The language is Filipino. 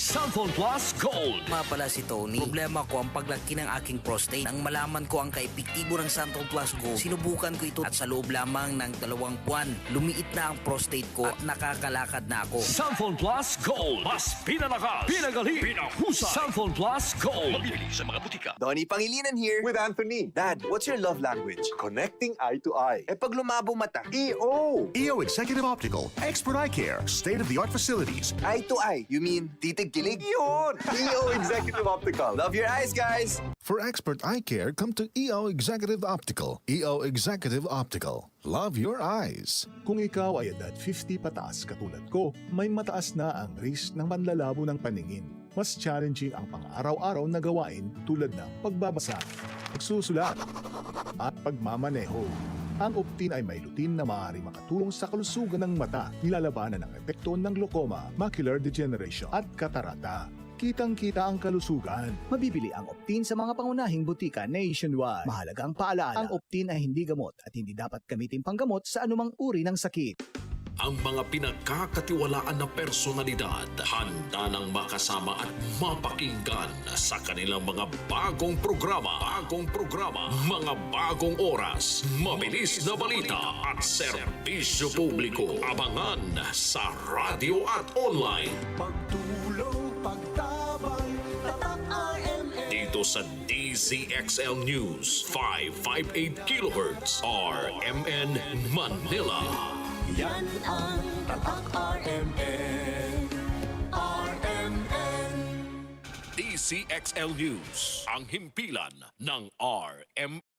Santon Plus Gold. Nga pala si Tony. Problema ko ang paglaki ng aking prostate. Nang malaman ko ang kaepektibo ng Santon Plus Gold, sinubukan ko ito at sa loob lamang ng 2 buwan, lumiit na ang prostate ko at nakakalakad na ako. Santon Plus Gold. Mas pinalakas, pinagaling, pinahusay. Santon Plus Gold. Mabibili sa mga butika. Donnie Pangilinan here. With Anthony. Dad, what's your love language? Connecting eye to eye. Eh pag lumabo mata, EO! EO Executive Optical, expert eye care, state-of-the-art facilities. eye to eye, you mean titig kilig? Yun! EO Executive Optical. Love your eyes, guys! For expert eye care, come to EO Executive Optical. EO Executive Optical. Love your eyes. Kung ikaw ay edad 50 pataas katulad ko, may mataas na ang risk ng panlalabo ng paningin. Mas challenging ang pang-araw-araw na gawain tulad ng pagbabasa, pagsusulat, at pagmamaneho. Ang Optin ay may lutin na maaari makatulong sa kalusugan ng mata, nilalabanan ang epekto ng glaucoma, macular degeneration at katarata. Kitang-kita ang kalusugan. Mabibili ang Optin sa mga pangunahing butika nationwide. Mahalagang paalaala, ang Optin ay hindi gamot at hindi dapat gamitin panggamot sa anumang uri ng sakit. Ang mga pinagkakatiwalaan na personalidad handa ng makasama at mapakinggan sa kanilang mga bagong programa, mga bagong oras, mabilis na balita at serbisyo publiko. Abangan sa radyo at online. Pagtulong, pagtabang, tatak RMN. Dito sa DZXL News 558 kHz RMN Manila. Yan ang tatak RMN. RMN. DZXL News, ang himpilan ng RMN.